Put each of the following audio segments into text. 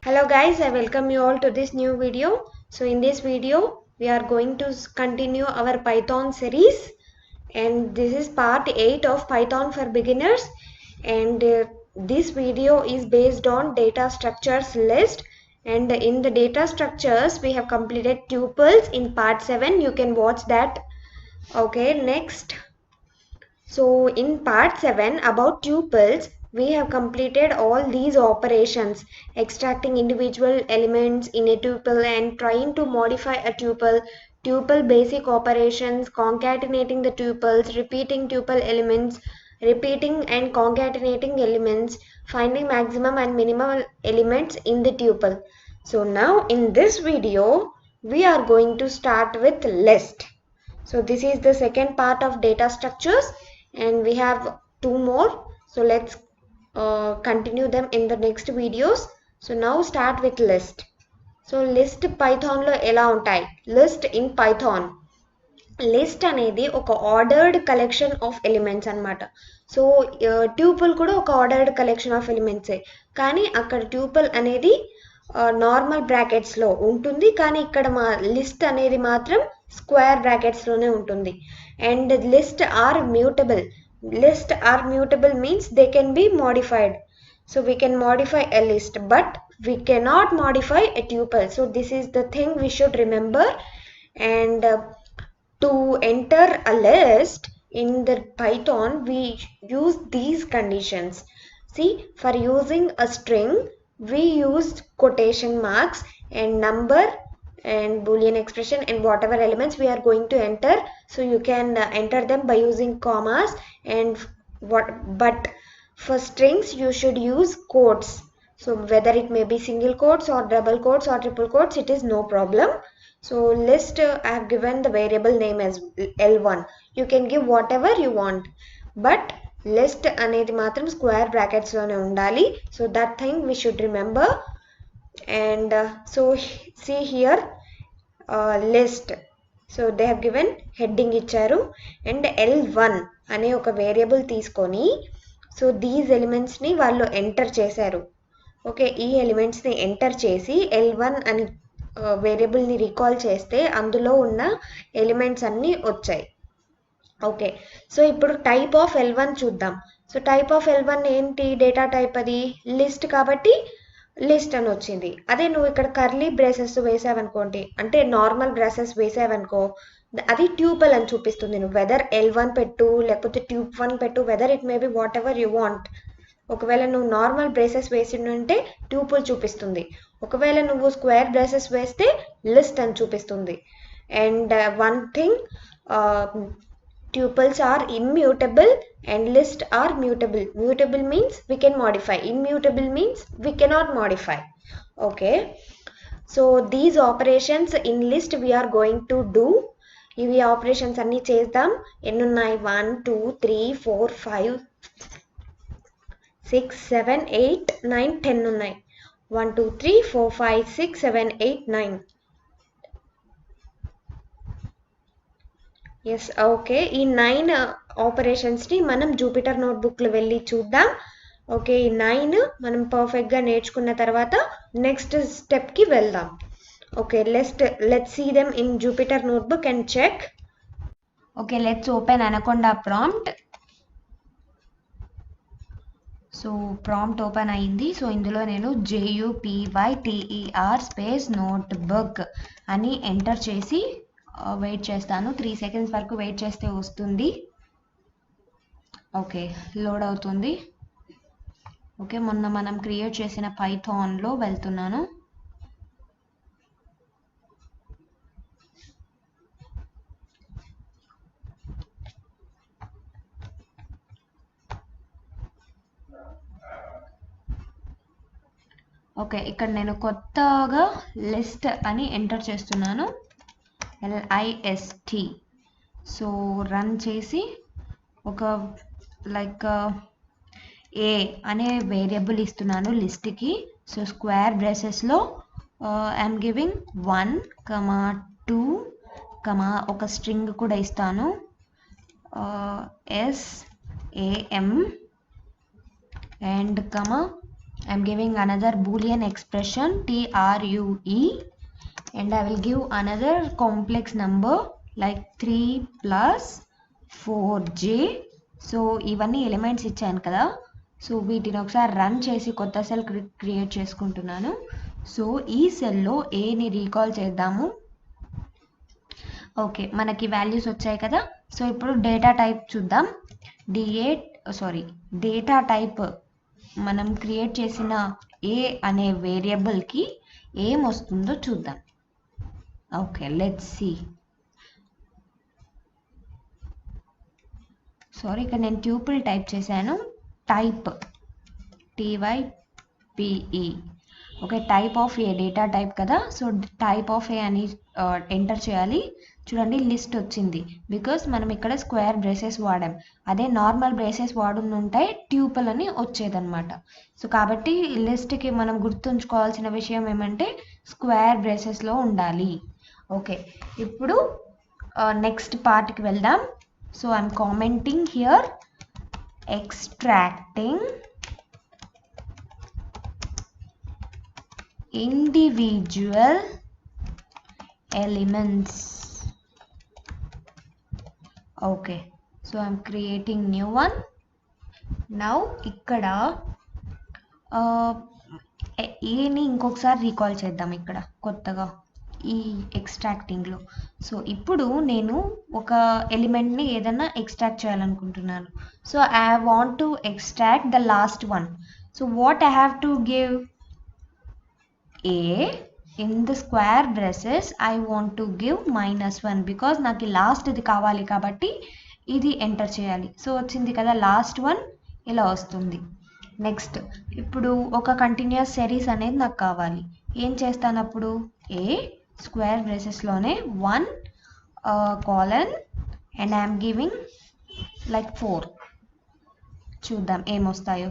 Hello guys, I welcome you all to this new video. So in this video, we are going to continue our Python series, and this is part 8 of Python for beginners, and this video is based on data structures list, and in the data structures we have completed tuples in part 7. You can watch that. Okay, next. So in part 7 about tuples, we have completed all these operations, extracting individual elements in a tuple and trying to modify a tuple, tuple basic operations, concatenating the tuples, repeating tuple elements, repeating and concatenating elements, finding maximum and minimum elements in the tuple. So now in this video, we are going to start with list. So this is the second part of data structures, and we have two more. So let's continue them in the next videos. So now start with list. So list Python లో ఎలా ఉంటాయి? List in Python. List అనేది ఒక ordered collection of elements అన్నమాట. So ట్యూపుల్ కూడా ఒక ordered collection of ఎలిమెంట్సే, కానీ అక్కడ ట్యూపుల్ అనేది నార్మల్ బ్రాకెట్స్లో ఉంటుంది, కానీ ఇక్కడ మా లిస్ట్ అనేది మాత్రం స్క్వేర్ బ్రాకెట్స్లోనే ఉంటుంది. And list are mutable. List are mutable means they can be modified. So we can modify a list, but we cannot modify a tuple. So this is the thing we should remember. And to enter a list in the Python, we use these conditions. See, for using a string, we used quotation marks and number and boolean expression and whatever elements we are going to enter. So you can enter them by using commas, and but for strings you should use quotes. So whether it may be single quotes or double quotes or triple quotes, it is no problem. So list, I have given the variable name as L1. You can give whatever you want, but list అనేది మాత్రం square brackets లోనే ఉండాలి. So that thing we should remember. And so see here, list. So they have given heading ఇచ్చారు, and L1 అనే ఒక variable తీసుకొని, so these ఎలిమెంట్స్ని వాళ్ళు enter చేశారు. ఓకే, ఈ ఎలిమెంట్స్ని ఎంటర్ చేసి L1 అని వేరియబుల్ని రీకాల్ చేస్తే అందులో ఉన్న ఎలిమెంట్స్ అన్నీ వచ్చాయి. ఓకే, సో ఇప్పుడు టైప్ ఆఫ్ L1 చూద్దాం. సో టైప్ ఆఫ్ L1 ఏంటి? డేటా టైప్ అది లిస్ట్ కాబట్టి లిస్ట్ అని వచ్చింది. అదే నువ్వు ఇక్కడ కర్లీ బ్రేసెస్ వేసావనుకోండి, అంటే నార్మల్ బ్రేసెస్ వేసావనుకో, అది ట్యూపల్ అని చూపిస్తుంది. నువ్వు వెదర్ L1 పెట్టు లేకపోతే ట్యూబ్ 1 పెట్టు, whether it may be what ever you want. ఒకవేళ నువ్వు నార్మల్ బ్రేసెస్ వేసిందంటే ట్యూపుల్ చూపిస్తుంది, ఒకవేళ నువ్వు స్క్వేర్ బ్రేసెస్ వేస్తే లిస్ట్ అని చూపిస్తుంది. And one thing, tuples are immutable and list are mutable. Mutable means we can modify, immutable means we cannot modify. Okay, so these operations in list we are going to do. ఇవి operations అన్నీ చేద్దాం. ఎన్ని ఉన్నాయి? 1 2 3 4 5 6 7 8 9 10 ఉన్నాయి. 1 2 3 4 5 6 7 8 9. Yes, okay. ఈ 9 ఆపరేషన్స్ని మనం Jupiter నోట్బుక్లో వెళ్ళి చూద్దాం. ఓకే, ఈ 9 మనం పర్ఫెక్ట్గా నేర్చుకున్న తర్వాత నెక్స్ట్ స్టెప్కి వెళ్దాం. Okay, let's see them in Jupyter notebook and check. Okay, let's open Anaconda prompt. So prompt open అయింది. సో ఇందులో నేను JUPYTER స్పేస్ నోట్బుక్ అని ఎంటర్ చేసి వెయిట్ చేస్తాను. 3 సెకండ్స్ వరకు వెయిట్ చేస్తే వస్తుంది. ఓకే, లోడ్ అవుతుంది. ఓకే, మొన్న మనం క్రియేట్ చేసిన పైథాన్లో వెళ్తున్నాను. ఓకే, ఇక్కడ నేను కొత్తగా లిస్ట్ అని ఎంటర్ చేస్తున్నాను, LIST. సో రన్ చేసి ఒక లైక్ ఏ అనే వేరియబుల్ ఇస్తున్నాను లిస్ట్కి. సో స్క్వేర్ బ్రేసెస్లో ఐఎమ్ గివింగ్ 1, 2, ఒక స్ట్రింగ్ కూడా ఇస్తాను, SAM, and I'm giving another boolean expression true, and I will give another complex number like 3 plus 4j. So ఇవన్నీ ఎలిమెంట్స్ ఇచ్చాను కదా, సో వీటిని ఒకసారి రన్ చేసి కొత్త సెల్ క్రియేట్ చేసుకుంటున్నాను. సో ఈ సెల్లో ఏని రీకాల్ చేద్దాము. ఓకే, మనకి వాల్యూస్ వచ్చాయి కదా. సో ఇప్పుడు డేటా టైప్ చూద్దాం. డేటా టైప్ మనం క్రియేట్ చేసిన ఏ అనే వేరియబుల్కి ఏం వస్తుందో చూద్దాం. Okay, let's see. ఇక్కడ నేను ట్యూపుల్ టైప్ చేశాను. Type TYPE. Okay, type of a data type కదా. సో టైప్ ఆఫ్ ఏ అని ఎంటర్ చేయాలి. చూడండి లిస్ట్ వచ్చింది, బికాస్ మనం ఇక్కడ స్క్వేర్ బ్రేసెస్ వాడాం. అదే నార్మల్ బ్రేసెస్ వాడుంటే ట్యూపుల్ అని వచ్చేదన్నమాట. సో కాబట్టి లిస్ట్కి మనం గుర్తుంచుకోవాల్సిన విషయం ఏమంటే స్క్వేర్ బ్రేసెస్లో ఉండాలి. ఓకే, ఇప్పుడు నెక్స్ట్ పార్ట్కి వెళ్దాం. So I'm commenting here extracting individual elements. Okay, so I'm creating new one. Now ఇక్కడ ఏని ఇంకొకసారి రీకాల్ చేద్దాం ఇక్కడ కొత్తగా ఈ ఎక్స్ట్రాక్టింగ్లో. సో ఇప్పుడు నేను ఒక ఎలిమెంట్ని ఏదైనా ఎక్స్ట్రాక్ట్ చేయాలనుకుంటున్నాను. So I want to extract the last one. So what I have to give a in the square braces I want to give -1 because నాకు లాస్ట్ది కావాలి కాబట్టి ఇది ఎంటర్ చేయాలి. సో వచ్చింది కదా లాస్ట్ వన్, ఇలా వస్తుంది. నెక్స్ట్ ఇప్పుడు ఒక కంటిన్యూస్ సిరీస్ అనేది నాకు కావాలి. ఏం చేస్తాను అప్పుడు ఏ స్క్వేర్ బ్రేసెస్లోనే 1 colon and I am giving like 4. చూద్దాం ఏమొస్తాయో.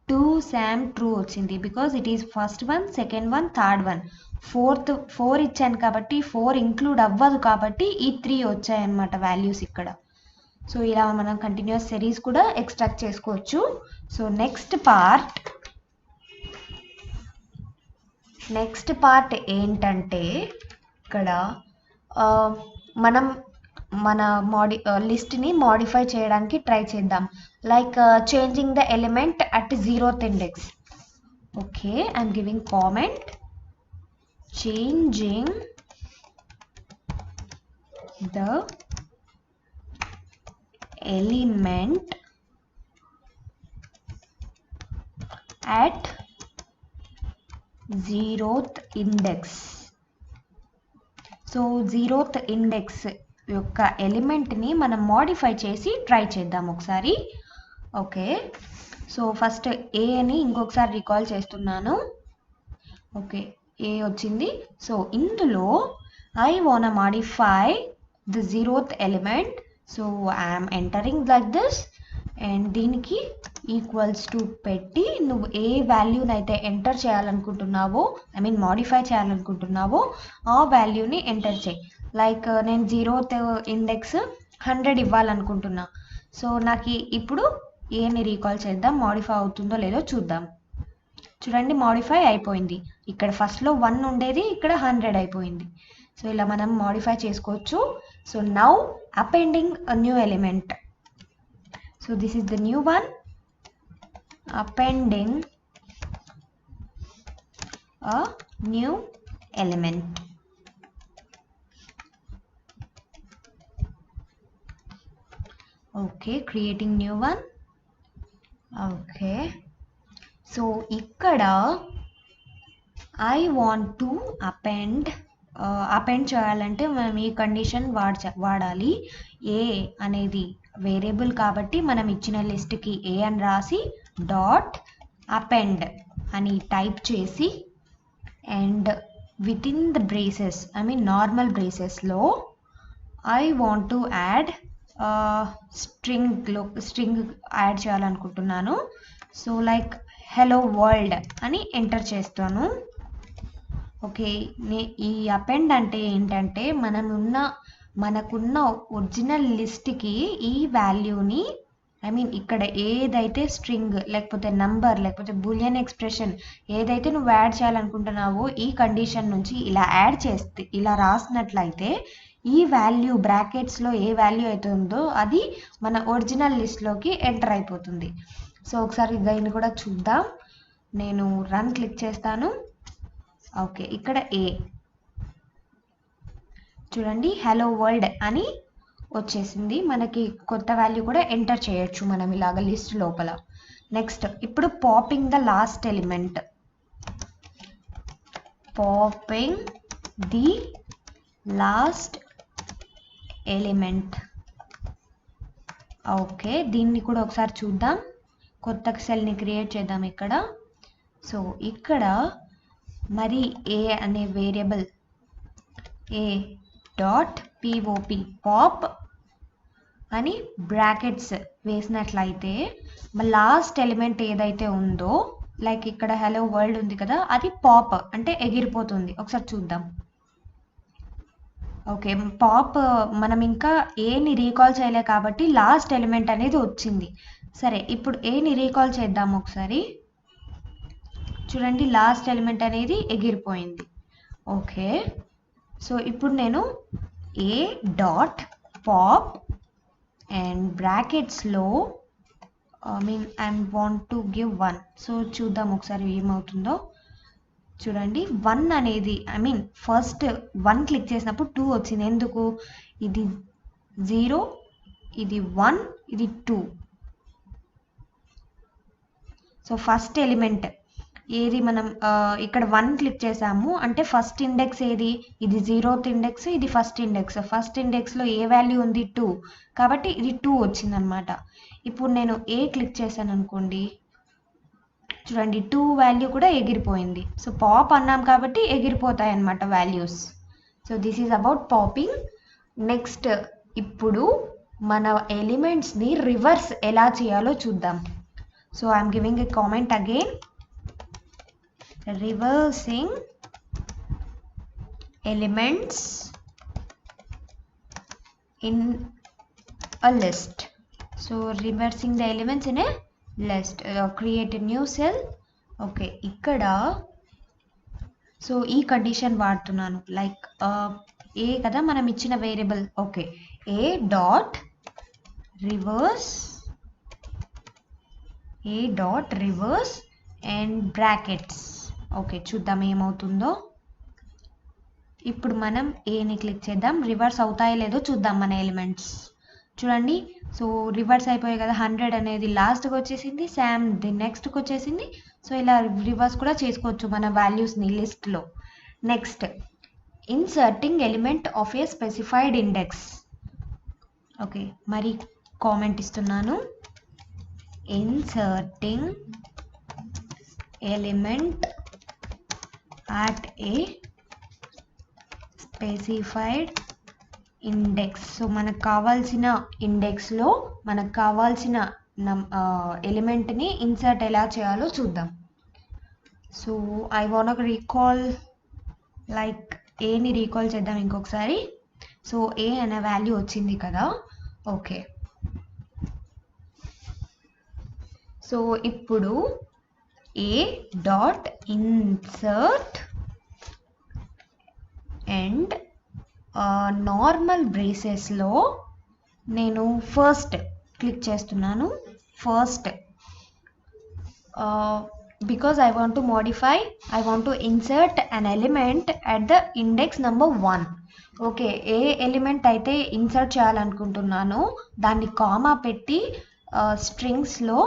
2 Sam ట్రూ వచ్చింది because it is first one, second one, third one. 4 ఇచ్చాను కాబట్టి 4 ఇంక్లూడ్ అవ్వదు కాబట్టి ఈ 3 వచ్చాయన్నమాట వాల్యూస్ ఇక్కడ. సో ఇలా మనం కంటిన్యూస్ సిరీస్ కూడా ఎక్స్ట్రాక్ట్ చేసుకోవచ్చు. సో నెక్స్ట్ పార్ట్ ఏంటంటే ఇక్కడ మనం మన లిస్ట్ని మోడిఫై చేయడానికి ట్రై చేద్దాం. Like changing the element at 0th index. Okay, I'm giving comment changing the element at 0th index. So 0th index యొక్క ఎలిమెంట్ని మనం మోడిఫై చేసి ట్రై చేద్దాం ఒకసారి. ఓకే, సో ఫస్ట్ ఏ అని ఇంకొకసారి రీకాల్ చేస్తున్నాను. ఓకే, ఏ వచ్చింది. సో ఇందులో I want modify the 0th element. So I'm entering like this and దీనికి ఈక్వల్స్ టు పెట్టి నువ్వు ఏ వాల్యూని అయితే ఎంటర్ చేయాలనుకుంటున్నావో, ఐ మీన్ మోడిఫై చేయాలనుకుంటున్నావో ఆ వాల్యూని ఎంటర్ చేయి. లైక్ నేను 0th index 100 ఇవ్వాలనుకుంటున్నా. సో నాకు ఇప్పుడు ఏని రీకాల్ చేద్దాం, మోడిఫై అవుతుందో లేదో చూద్దాం. చూడండి మోడిఫై అయిపోయింది. ఇక్కడ ఫస్ట్లో 1 ఉండేది, ఇక్కడ 100 అయిపోయింది. సో ఇలా మనం మోడిఫై చేసుకోవచ్చు. So now appending a new element. So this is the new one, appending a new element. Okay, creating new one. Okay, so ikkada I want to append చేయాలంటే మనం ఈ కండిషన్ వాడాలి. ఏ అనేది వేరియబుల్ కాబట్టి మనం ఇచ్చిన లిస్ట్కి ఏ అని రాసి డాట్ అపెండ్ అని టైప్ చేసి and with in the braces, I mean normal బ్రేసెస్లో I want to add string add చేయాలనుకుంటున్నాను. సో లైక్ హలో వరల్డ్ అని ఎంటర్ చేస్తాను. ఓకే, ఈ అపెండ్ అంటే ఏంటంటే మనకున్న ఒరిజినల్ లిస్ట్కి ఈ వాల్యూని ఐ మీన్ ఇక్కడ ఏదైతే స్ట్రింగ్ లేకపోతే నంబర్ లేకపోతే బూలియన్ ఎక్స్ప్రెషన్ ఏదైతే నువ్వు యాడ్ చేయాలనుకుంటున్నావో ఈ కండిషన్ నుంచి ఇలా యాడ్ చేస్తే ఇలా రాసినట్లయితే ఈ వాల్యూ బ్రాకెట్స్లో ఏ వాల్యూ అయితే ఉందో అది మన ఒరిజినల్ లిస్ట్లోకి ఎంటర్ అయిపోతుంది. సో ఒకసారి దీన్ని కూడా చూద్దాం. నేను రన్ క్లిక్ చేస్తాను. ఓకే, ఇక్కడ ఏ చూడండి హలో వరల్డ్ అని వచ్చేసింది. మనకి కొత్త వాల్యూ కూడా ఎంటర్ చేయొచ్చు మనం ఇలాగ లిస్ట్ లోపల. నెక్స్ట్ ఇప్పుడు popping the last element. Popping the last element. Okay, దీన్ని కూడా ఒకసారి చూద్దాం. కొత్త సెల్ని క్రియేట్ చేద్దాం ఇక్కడ. సో ఇక్కడ మరి ఏ అనే variable A dot POP pop అని బ్రాకెట్స్ వేసినట్లయితే లాస్ట్ ఎలిమెంట్ ఏదైతే ఉందో లైక్ ఇక్కడ హలో వరల్డ్ ఉంది కదా, అది పాప్ అంటే ఎగిరిపోతుంది. ఒకసారి చూద్దాం. ఓకే, పాప్ మనం ఇంకా ఏని రీకాల్ చేయలే కాబట్టి లాస్ట్ ఎలిమెంట్ అనేది వచ్చింది. సరే, ఇప్పుడు ఏని రీకాల్ చేద్దాం ఒకసారి. చూడండి లాస్ట్ ఎలిమెంట్ అనేది ఎగిరిపోయింది. ఓకే, సో ఇప్పుడు నేను ఏ డాట్ పాప్ అండ్ బ్రాకెట్స్లో I want to give 1. So చూద్దాం ఒకసారి ఏమవుతుందో. చూడండి 1 అనేది ఫస్ట్ 1 క్లిక్ చేసినప్పుడు 2 వచ్చింది. ఎందుకు? ఇది 0, ఇది 1, ఇది 2. సో ఫస్ట్ ఎలిమెంట్ ఏది మనం ఇక్కడ 1 క్లిక్ చేసాము అంటే ఫస్ట్ ఇండెక్స్ ఏది? ఇది 0th ఇండెక్స్, ఇది ఫస్ట్ ఇండెక్స్. ఫస్ట్ ఇండెక్స్లో ఏ వాల్యూ ఉంది? 2. కాబట్టి ఇది 2 వచ్చిందనమాట. ఇప్పుడు నేను ఏ క్లిక్ చేశాను అనుకోండి, చూడండి 2 వాల్యూ కూడా ఎగిరిపోయింది. సో పాప్ అన్నాం కాబట్టి ఎగిరిపోతాయి అన్నమాట values. So this is about popping. Next ఇప్పుడు మన ఎలిమెంట్స్ని రివర్స్ ఎలా చేయాలో చూద్దాం. So I'm giving a comment again. Reversing elements in a list. So reversing the elements in a list. Create a new cell. Okay, ikkada so ee condition vaartunanu like a kada manam ichina variable. Okay, a dot reverse and brackets. Okay, చూద్దాం ఏమవుతుందో. ఇప్పుడు మనం ఏని click చేద్దాం. Reverse అవుతాయో లేదో చూద్దాం మన ఎలిమెంట్స్. చూడండి, సో రివర్స్ అయిపోయాయి కదా. 100 అనేది లాస్ట్కి వచ్చేసింది, శామ్ ది నెక్స్ట్కి వచ్చేసింది. సో ఇలా రివర్స్ కూడా చేసుకోవచ్చు మన వాల్యూస్ని లిస్ట్లో. Next inserting element of A specified index. Okay, మరి కామెంట్ ఇస్తున్నాను. Inserting element at a specified index. So మనకు కావాల్సిన ఇండెక్స్లో మనకు కావాల్సిన ఎలిమెంట్ని ఇన్సర్ట్ ఎలా చేయాలో చూద్దాం. So I want recall like ఏని రీకాల్ చేద్దాం ఇంకొకసారి. సో ఏ అనే వాల్యూ వచ్చింది కదా. ఓకే, సో ఇప్పుడు a dot insert and normal బ్రేసెస్లో నేను ఫస్ట్ క్లిక్ చేస్తున్నాను. First because I want to modify, I want to insert an element at the index number 1. Okay, A element అయితే insert చేయాలనుకుంటున్నానో దాన్ని comma పెట్టి స్ట్రింగ్స్లో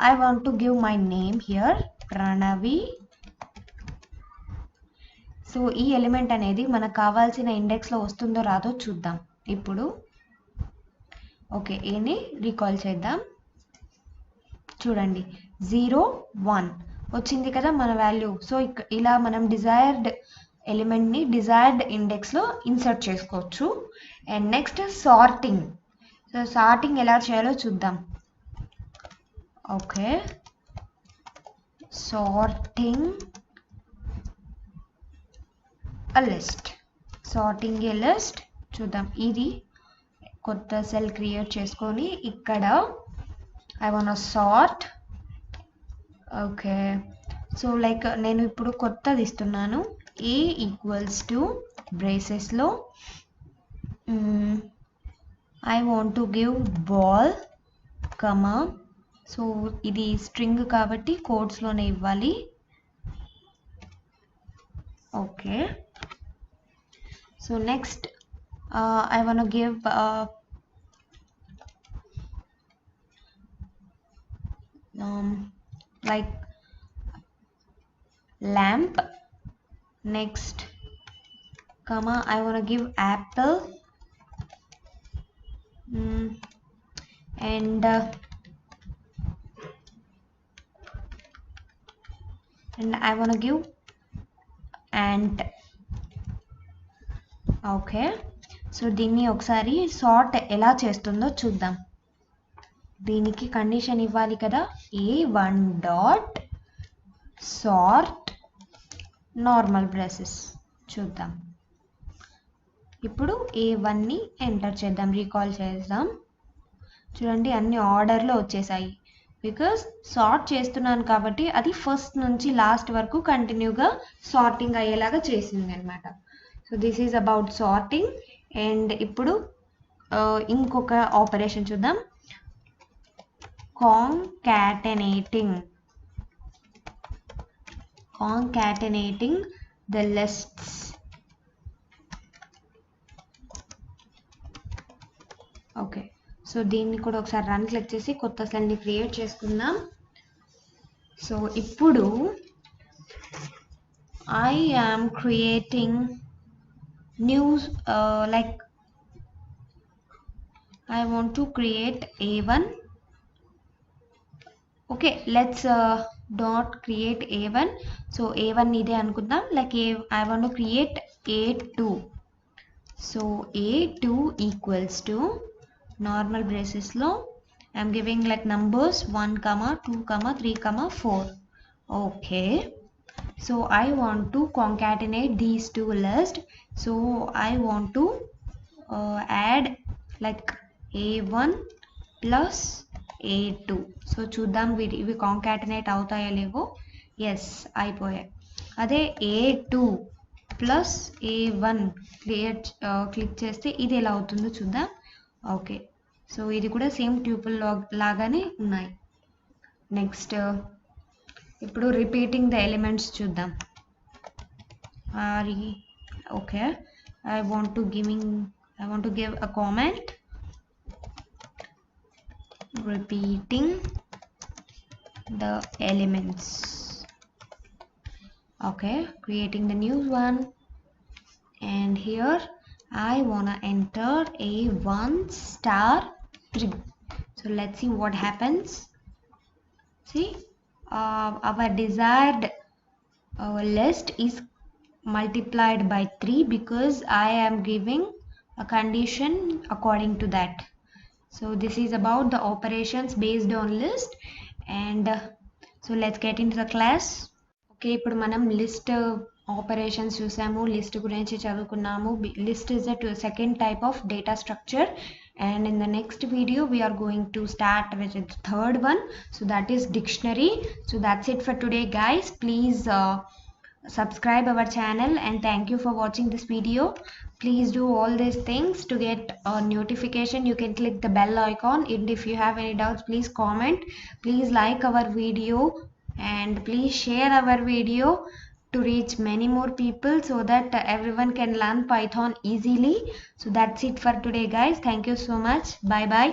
I want to give my name here, Pranavi. So ఈ element అనేది మనకు కావాల్సిన ఇండెక్స్లో వస్తుందో రాదో చూద్దాం ఇప్పుడు. ఓకే, ఏని రీకాల్ చేద్దాం. చూడండి 0, 1 వచ్చింది కదా మన వాల్యూ. సో ఇలా మనం డిజైర్డ్ ఎలిమెంట్ని డిజైర్డ్ ఇండెక్స్లో ఇన్సర్ట్ చేసుకోవచ్చు. And next sorting. So sorting ఎలా చేయాలో చూద్దాం. Okay, sorting a list. Sorting A list చూద్దాం. ఇది కొత్త సెల్ క్రియేట్ చేసుకొని ఇక్కడ I want sort. Okay, so like నేను ఇప్పుడు కొత్తది ఇస్తున్నాను. a ఈక్వల్స్ టు బ్రేసెస్లో I want to give ball comma, so ఇది స్ట్రింగ్ కాబట్టి కోడ్స్లోనే ఇవ్వాలి. Okay, so next I want to give like lamp. Next comma I want to give apple, and I want to give ant. Okay, so దీన్ని ఒకసారి sort ఎలా చేస్తుందో చూద్దాం. దీనికి కండిషన్ ఇవ్వాలి కదా, a1 dot sort normal braces. చూద్దాం, ఇప్పుడు a1ని ఎంటర్ చేద్దాం, రీకాల్ చేద్దాం. చూడండి అన్ని ఆర్డర్లో వచ్చేసాయి, బికాస్ సార్ట్ చేస్తున్నాను కాబట్టి అది ఫస్ట్ నుంచి లాస్ట్ వరకు కంటిన్యూగా సార్టింగ్ అయ్యేలాగా చేసింది అనమాట. So this is about sorting. And ఇప్పుడు ఇంకొక ఆపరేషన్ చూద్దాం, కాంకాటనేటింగ్ ద లిస్ట్స్. ఓకే, సో దీన్ని కూడా ఒకసారి రన్ క్లిక్ చేసి కొత్త సెల్ని క్రియేట్ చేసుకుందాం. సో ఇప్పుడు I am creating new like I want to create a1. okay, let's not create a1. so a1 ide anukundam, like I want to create a2. so a2 equals to normal braces lo I am giving like numbers 1 2 3 4. okay, so I want to concatenate these two lists. so I want to add like a1 plus a2. so చూద్దాం ఇవి కాంకాటనేట్ అవుతాయో లేవో. Yes, అయిపోయాయి. అదే a2 plus a1 click చేస్తే ఇది ఎలా అవుతుందో చూద్దాం. ఓకే, సో ఇది కూడా సేమ్ ట్యూపుల్ లాగానే ఉన్నాయి. నెక్స్ట్ ఇప్పుడు రిపీటింగ్ ద ఎలిమెంట్స్ చూద్దాం. Okay, I want to give a comment, repeating the elements. okay, creating the new one, and here I wanna enter a1 star 3. so let's see what happens. see, our desired list is multiplied by 3 because I am giving a condition according to that. so this is about the operations based on list. and so let's get into the class. okay, ఇప్పుడు మనం list operations చూసాము, list గురించి చదువుకున్నాము. List is a second type of data structure, and in the next video we are going to start with the third one, so that is dictionary. so that's it for today guys. please subscribe our channel, and thank you for watching this video. please do all these things to get a notification. you can click the bell icon, and if you have any doubts please comment. please like our video, and please share our video to reach many more people so that everyone can learn Python easily. so that's it for today guys. thank you so much. Bye bye.